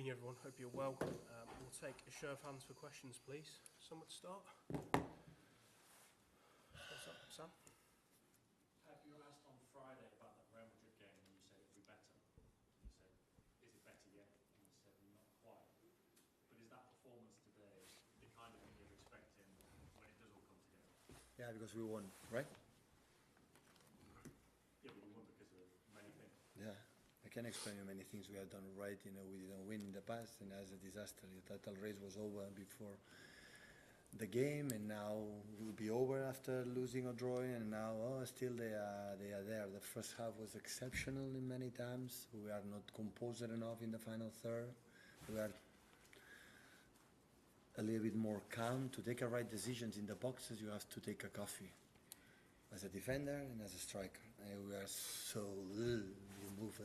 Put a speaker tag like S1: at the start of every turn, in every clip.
S1: evening, everyone. Hope you're well. We'll take a show of hands for questions, please. Someone to start. What's up, Sam?
S2: You were asked on Friday about that Real Madrid game, and you said it would be better. You said, is it better yet? And you said, not quite. But is that performance today the kind of thing you're expecting when it does all come together?
S3: Yeah, because we won, right?
S2: Yeah, but we won because of many things.
S3: Yeah. I can explain you many things we have done right. We didn't win in the past, and as a disaster. The title race was over before the game, and now it will be over after losing or drawing. And now, still they are there. The first half was exceptional in many times. We are not composed enough in the final third. We are a little bit more calm to take the right decisions in the boxes. You have to take a coffee. As a defender and as a striker, and we are so you move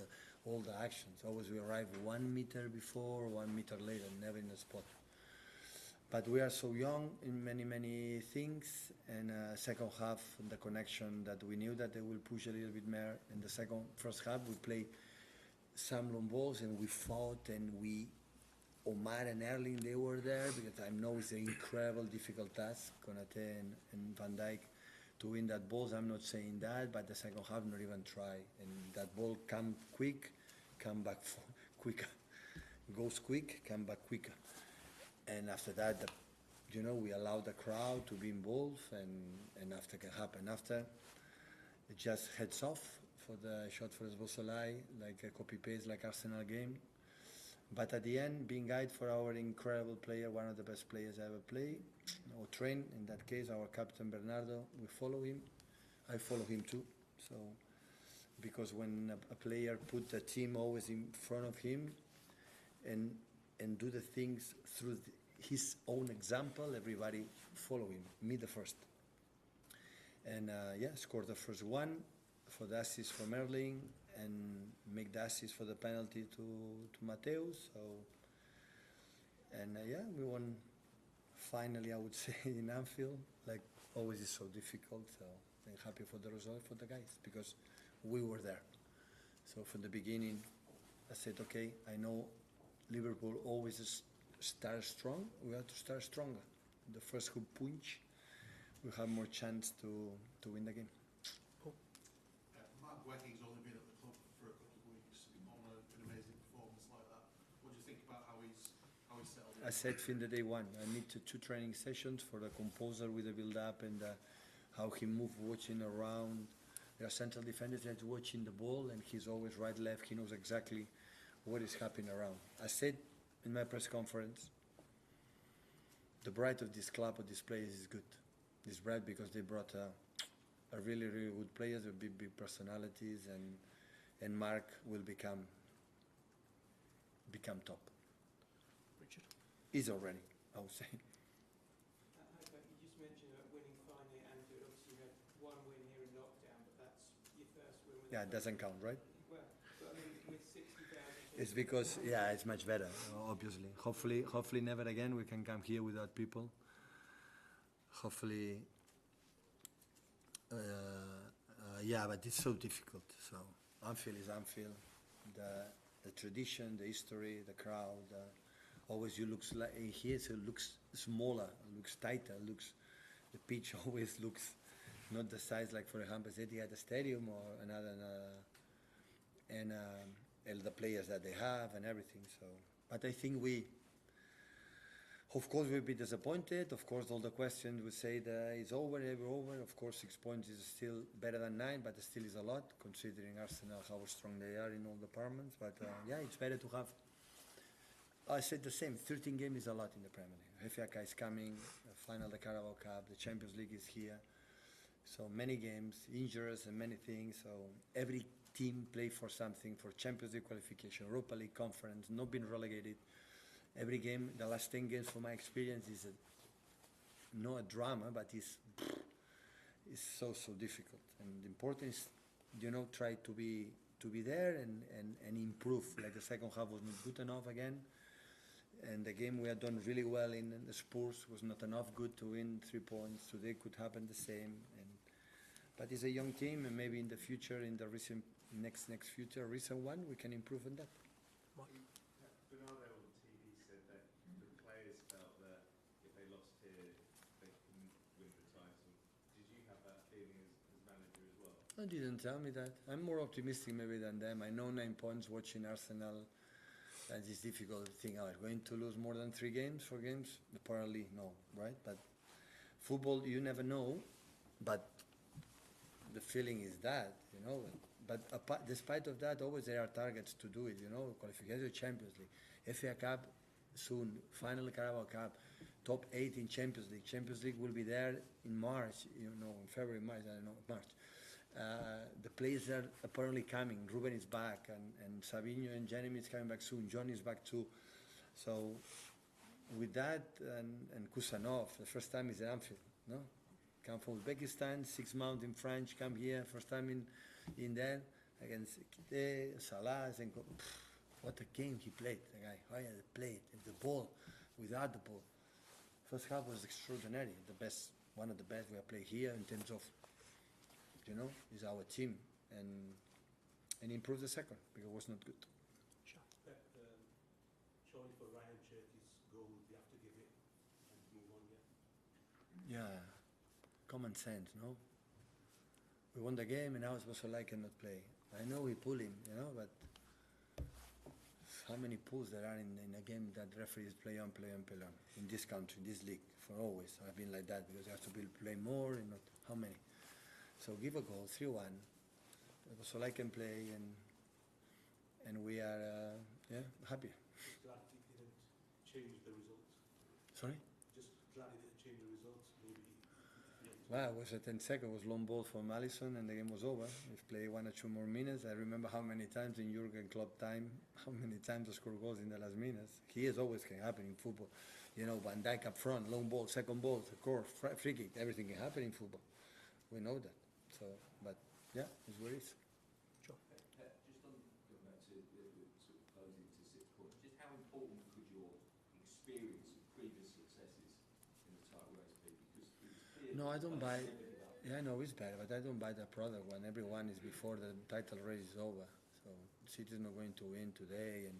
S3: all the actions. Always we arrive 1 meter before, 1 meter later, never in the spot. But we are so young in many things. And second half, the connection that we knew that they will push a little bit more. In the first half, we play some long balls and we fought and Omar and Erling, they were there because I know it's an incredible, difficult task. Konate and Van Dijk. To win that balls, I'm not saying that, but the second half not even try, and that ball come quick, come back quicker, goes quick, come back quicker, and after that, we allow the crowd to be involved, and after can happen. After it just heads off for the shot for Szoboszlai, like a copy paste, like Arsenal game. But at the end, being guided for our incredible player, one of the best players I ever played, or trained, in that case, our captain Bernardo, we follow him. I follow him too. So, because when a player put the team always in front of him and do the things through his own example, everybody follow him, me the first. And scored the first one for the assist from Erling and make the assist for the penalty to Mateus. So, and we won finally, I would say, in Anfield. Like always is so difficult. So I'm happy for the result for the guys because we were there. So from the beginning, I said, okay, I know Liverpool always starts strong. We have to start stronger. The first good punch, we have more chance to win the game.
S4: Mark Wegging's only been at the club for a couple of weeks on an amazing performance like that. What do you think about how he's settled in?
S3: I said from the day one, I need two training sessions for the composer with the build-up and how he moves, watching around. There are central defenders that's watching the ball, and he's always right, left. He knows exactly what is happening around. I said in my press conference, the bright of this club, of this players is good. It's bright because they brought a really, really good players with big personalities, and Mark will become top.
S1: Richard?
S3: He's already, I would say.
S5: You just mentioned winning finally at Anfield. Obviously, you had one win here in lockdown, but that's your first win.
S3: Yeah, it doesn't count, right?
S5: Well, but I mean, with 60,000.
S3: It's because, it's much better, obviously. Hopefully never again we can come here without people. Hopefully, but it's so difficult. So Anfield is Anfield. The tradition, the history, the crowd. Always you looks like here, so it looks smaller, looks tighter, the pitch always looks not the size like, for example, Etihad Stadium or another, and the players that they have and everything. So, but I think of course, we'll be disappointed. Of course, all the questions would say that it's over, ever over. Of course, 6 points is still better than 9, but it still is a lot, considering Arsenal, how strong they are in all departments. But it's better to have. I said the same. 13 games is a lot in the Premier League. FA Cup is coming, the final, the Carabao Cup, the Champions League is here. So many games, injuries and many things. So every team play for something, for Champions League qualification, Europa League conference, not being relegated. Every game, the last 10 games, from my experience, is not a drama, but it's so difficult. And the important is, try to be there and improve. Like the second half was not good enough again, and the game we had done really well in the Spurs was not enough good to win 3 points. Today could happen the same. But it's a young team, and maybe in the future, in the recent one, we can improve on that.
S1: Mike?
S2: Bernardo
S3: I didn't tell me that. I'm more optimistic maybe than them. I know 9 points watching Arsenal. That is difficult thing. Are going to lose more than 3 games, 4 games? Apparently, no, right? But football, you never know. But the feeling is that, you know. But despite of that, always there are targets to do it, you know. Qualification to Champions League, FA Cup soon, final Carabao Cup, top 8 in Champions League. Champions League will be there in March, you know, in February, March, I don't know, March. The players are apparently coming. Ruben is back, and Savinho and Jeremy is coming back soon. John is back too. So with that, and Kusanov, the first time is at Anfield, no? Come from Uzbekistan, 6 months in France, come here, first time in there, against Kite, Salah, and what a game he played, the guy. How he played, the ball, without the ball. First half was extraordinary, the best, one of the best we have played here in terms of, you know, is our team, and improved the second because it was not good.
S1: Sure.
S6: Surely for Ryan Cherky's goal, you have to give it and move on, yeah?
S3: Yeah, common sense, no? We won the game, and now it's also like cannot play. I know we pull him, you know, but how many pulls there are in a game that referees play on in this country, in this league, for always. I've been like that because you have to play more and not how many. So give a goal, 3-1. So I can play, and we are happy.
S6: Just glad it didn't change the results.
S3: Sorry?
S6: Just glad it didn't change the results. Maybe.
S3: Well, it was a 10 seconds, it was long ball from Alisson, and the game was over. We've played 1 or 2 more minutes. I remember how many times in Jurgen Klopp time, how many times I scored goals in the last minutes. Here's always can happen in football. You know, Van Dijk up front, long ball, second ball, score, free kick, everything can happen in football. We know that. So, but yeah, it's what it is.
S1: Sure.
S7: Just on going back to sort of closing to 6 points, just how important could your experience of previous successes in the title race be? Because it was clear.
S3: No, I don't buy. Yeah, I know it's bad, but I don't buy the product when everyone is before the title race is over. So City's not going to win today, and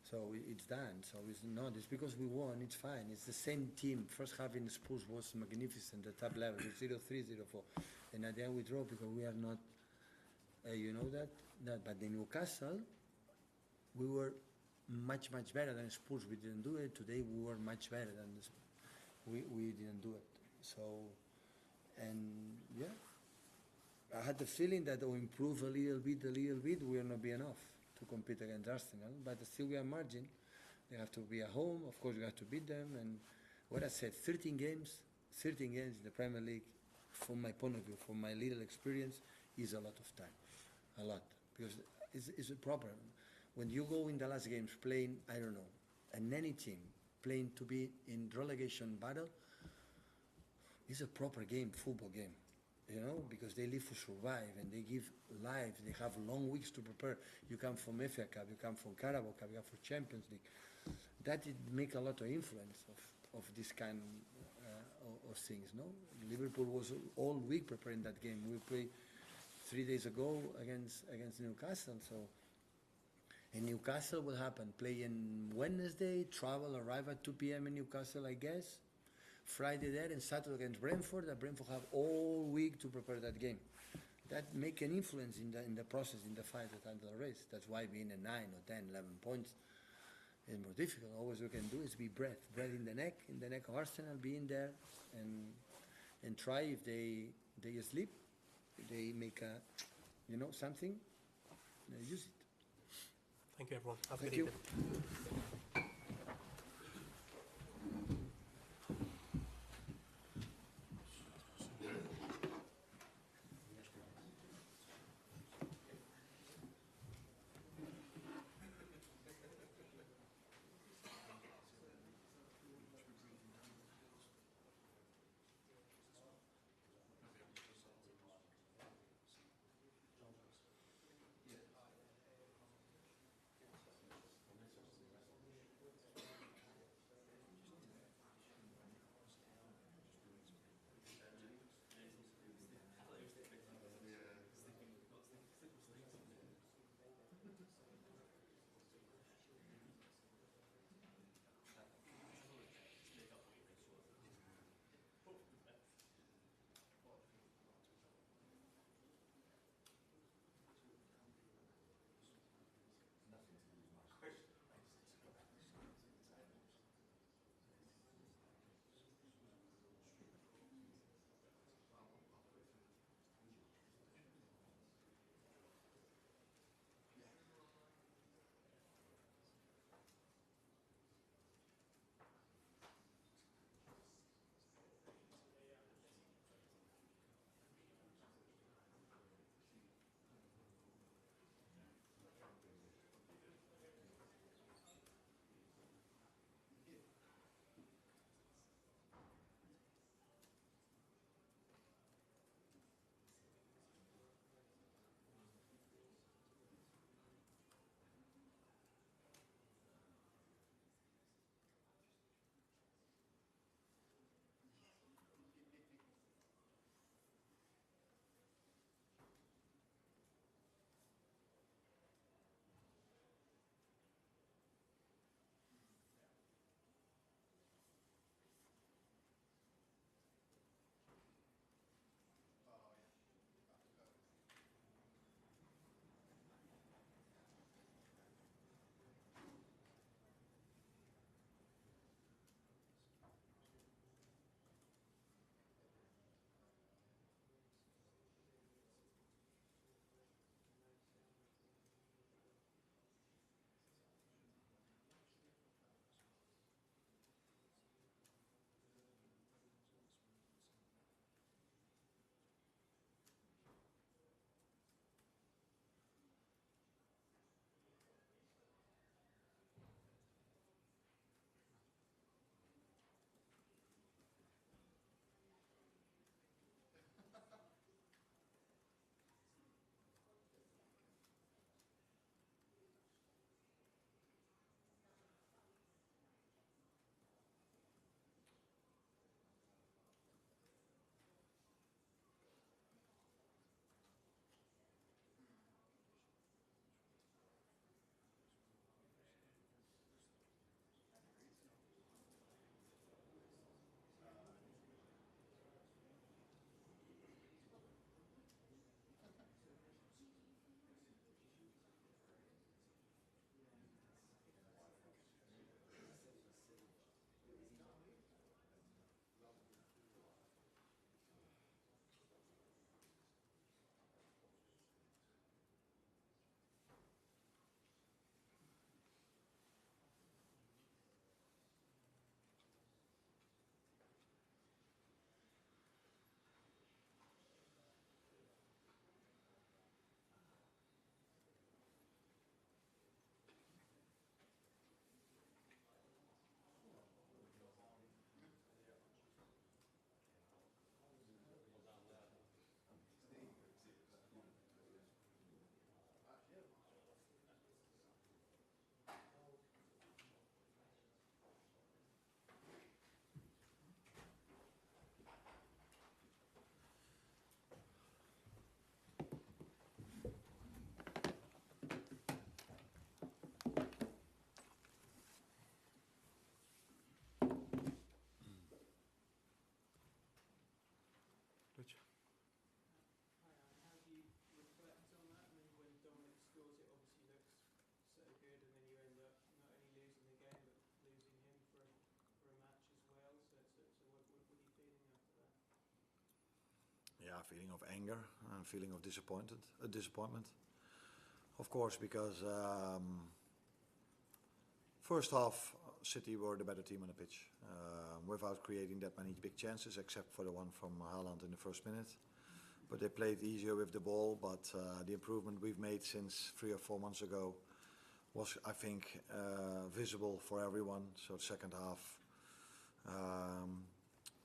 S3: so it's done. So it's not. It's because we won. It's fine. It's the same team. First half in Spurs was magnificent. The top level, 0-3, 0-4, and at the end we draw because we are not. You know that. But in Newcastle, we were much better than Spurs. We didn't do it. Today we were much better than the we didn't do it. So, and yeah, I had the feeling that we'll improve a little bit, will not be enough to compete against Arsenal. But still we have margin. They have to be at home. Of course, we have to beat them. And what I said, 13 games in the Premier League, from my point of view, from my little experience, is a lot of time. A lot. Because it's a problem. When you go in the last games playing, I don't know, and any team playing to be in relegation battle, it's a proper game, football game, you know, because they live to survive and they give life. They have long weeks to prepare. You come from FA Cup, you come from Carabao Cup, you come from Champions League. That it make a lot of influence of this kind of things, no? Liverpool was all week preparing that game. We played 3 days ago against Newcastle, so. In Newcastle, what happened? Playing Wednesday, travel, arrive at 2 p.m. in Newcastle, I guess. Friday there, and Saturday against Brentford. That Brentford have all week to prepare that game. That make an influence in the process, in the fight at the end of the race. That's why being a 9 or 10, 11 points is more difficult. All we can do is be breath in the neck of Arsenal, be in there, and try if they sleep, if they make something, use it.
S1: Thank you, everyone. Have a
S3: Thank
S1: good
S3: you.
S1: evening.
S8: feeling of anger, a feeling of disappointment. Of course, because first half, City were the better team on the pitch, without creating that many big chances, except for the one from Haaland in the first minute. But they played easier with the ball, but the improvement we've made since 3 or 4 months ago was, I think, visible for everyone. So second half,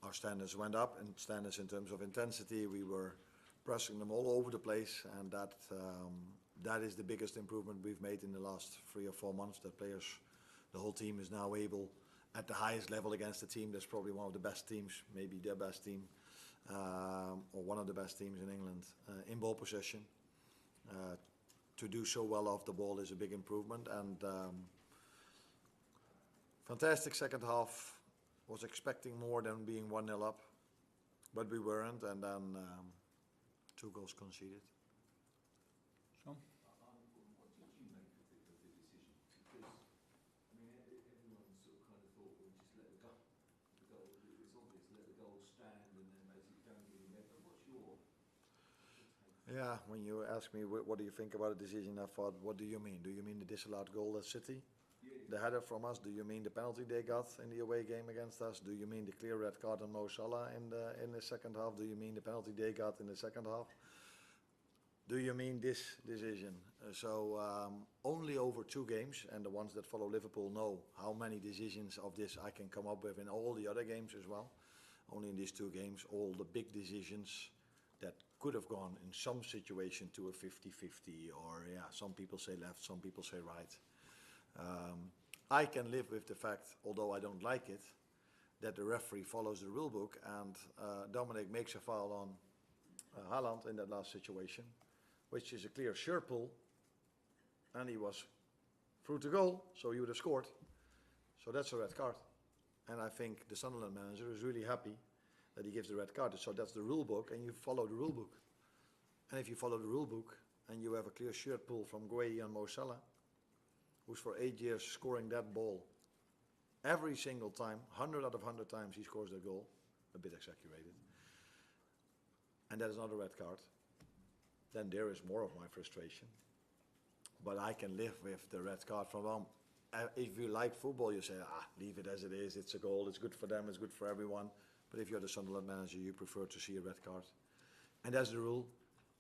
S8: our standards went up, and standards in terms of intensity. We were pressing them all over the place, and that is the biggest improvement we've made in the last 3 or 4 months. That players, the whole team is now able, at the highest level against a team that's probably one of the best teams, maybe their best team, or one of the best teams in England, in ball possession. To do so well off the ball is a big improvement, and fantastic second half. Was expecting more than being 1-0 up, but we weren't, and then 2 goals conceded. Sean?
S7: What did you make of the decision? Because, I mean, everyone sort of kind of thought, well, just let the goal, it's obvious, let the goal stand and then basically don't give him it. But what's your take?
S8: Yeah, when you ask me what do you think about the decision, I thought, what do you mean? Do you mean the disallowed goal at City? The header from us? Do you mean the penalty they got in the away game against us? Do you mean the clear red card on Mo Salah in the second half? Do you mean the penalty they got in the second half? Do you mean this decision? Only over 2 games, and the ones that follow Liverpool know how many decisions of this I can come up with in all the other games as well. Only in these 2 games, all the big decisions that could have gone in some situation to a 50-50, or some people say left, some people say right. I can live with the fact, although I don't like it, that the referee follows the rule book, and Dominic makes a foul on Haaland in that last situation, which is a clear shirt pull, and he was through to goal, so he would have scored. So that's a red card. And I think the Sunderland manager is really happy that he gives the red card. So that's the rule book, and you follow the rule book. And if you follow the rule book, and you have a clear shirt pull from Gueye and Mo Salah, who's for 8 years scoring that ball every single time, 100 out of 100 times he scores that goal, a bit exaggerated, and that is not a red card, then there is more of my frustration. But I can live with the red card from them. If you like football, you say, leave it as it is, it's a goal, it's good for them, it's good for everyone. But if you're the Sunderland manager, you prefer to see a red card. And that's the rule,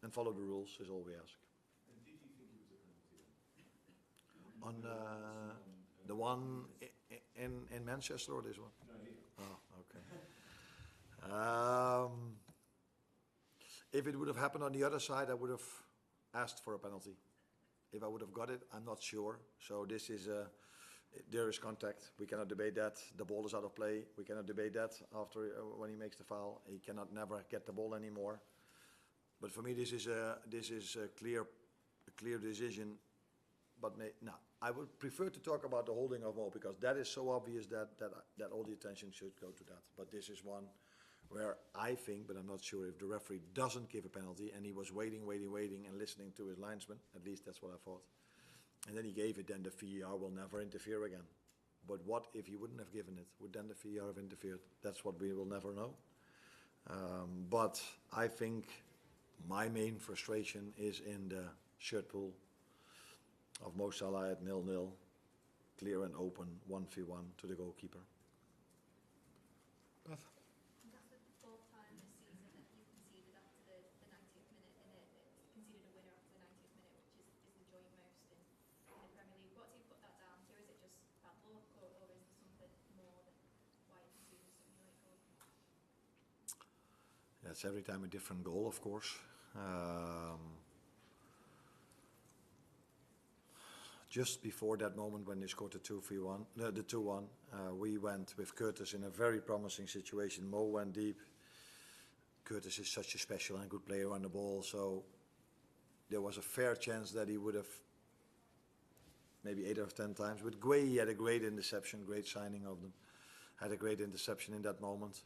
S8: and follow the rules is all we ask. On the one in Manchester, or this one?
S7: No, here.
S8: Oh, okay. If it would have happened on the other side, I would have asked for a penalty. If I would have got it, I'm not sure. So this is there is contact. We cannot debate that. The ball is out of play. We cannot debate that after when he makes the foul. He cannot never get the ball anymore. But for me, this is a clear decision. But no, I would prefer to talk about the holding of Mo, because that is so obvious that all the attention should go to that. But this is one where I think, but I'm not sure, if the referee doesn't give a penalty, and he was waiting and listening to his linesman, at least that's what I thought, and then he gave it, then the VAR will never interfere again. But what if he wouldn't have given it? Would then the VAR have interfered? That's what we will never know. But I think my main frustration is in the shirt pull of Mo Salah at 0-0, clear and open, 1v1 to the goalkeeper. Beth?
S9: That's the 4th time this season that you've conceded after the 90th minute, conceded a winner after the 90th minute, which is the joint most in the Premier League. What do you put that down to? Is it just bad luck, or is there something more than why you're conceding so many late goals?
S8: That's every time a different goal, of course. Just before that moment when they scored the 2-1, we went with Curtis in a very promising situation. Mo went deep. Curtis is such a special and good player on the ball, so there was a fair chance that he would have maybe 8 out of 10 times. But Gueye had a great interception, great signing of them. Had a great interception in that moment.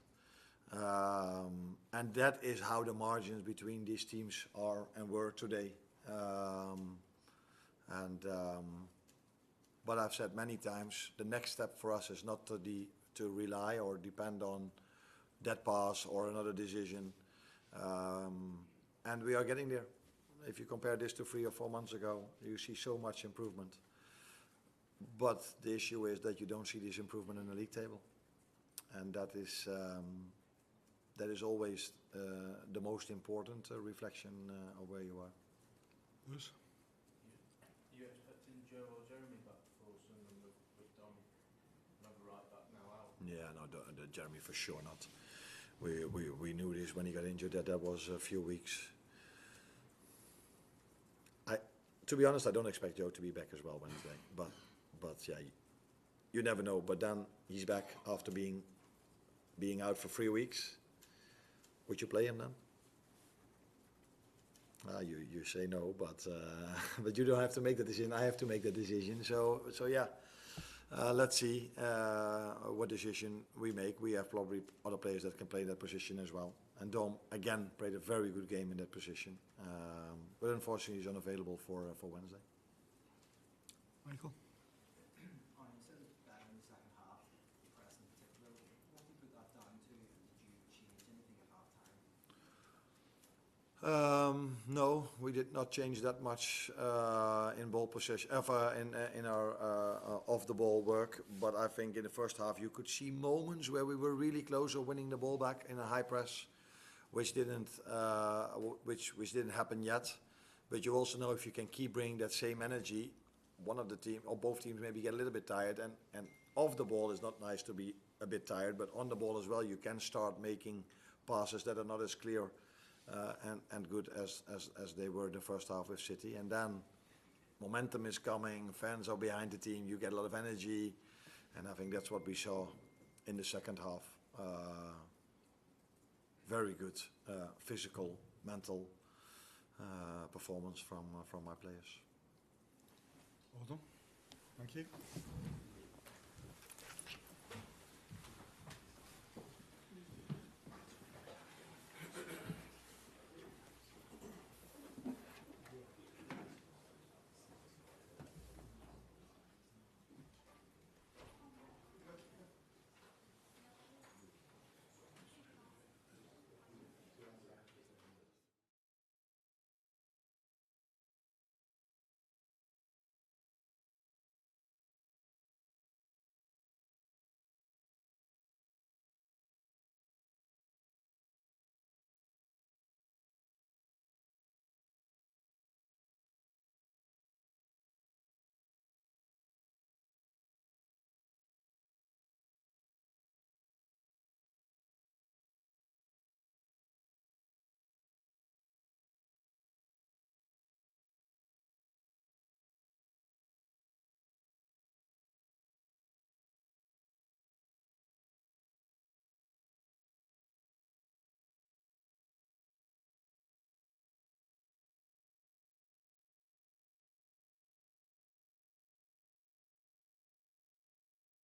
S8: And that is how the margins between these teams are and were today. But I've said many times, the next step for us is not to rely or depend on that pass or another decision. And we are getting there. If you compare this to 3 or 4 months ago, you see so much improvement. But the issue is that you don't see this improvement in the league table. And that is always the most important reflection of where you are.
S3: Yes.
S4: You expecting Joe or Jeremy back for Sunderland with Dom never right back now out?
S8: Yeah, no, the Jeremy for sure not. We knew this when he got injured, that was a few weeks. To be honest, I don't expect Joe to be back as well Wednesday. But yeah, you never know. But then he's back after being out for 3 weeks. Would you play him then? You say no, but you don't have to make the decision. I have to make the decision. So yeah, let's see what decision we make. We have probably other players that can play that position as well. And Dom again played a very good game in that position, but unfortunately he's unavailable for Wednesday.
S3: Michael.
S10: You said it was better in the second half, the press in particular. What do you put that down to? Did you change anything at half time?
S8: No, we did not change that much in ball possession, in our off the ball work. But I think in the first half you could see moments where we were really close of winning the ball back in a high press, which didn't happen yet. But you also know if you can keep bringing that same energy, one of the team or both teams maybe get a little bit tired. And off the ball is not nice to be a bit tired, but on the ball as well you can start making passes that are not as clear and good as they were the first half with City. And then momentum is coming, fans are behind the team, you get a lot of energy, and I think that's what we saw in the second half. Very good physical, mental performance from my players.
S3: Well done. Thank you.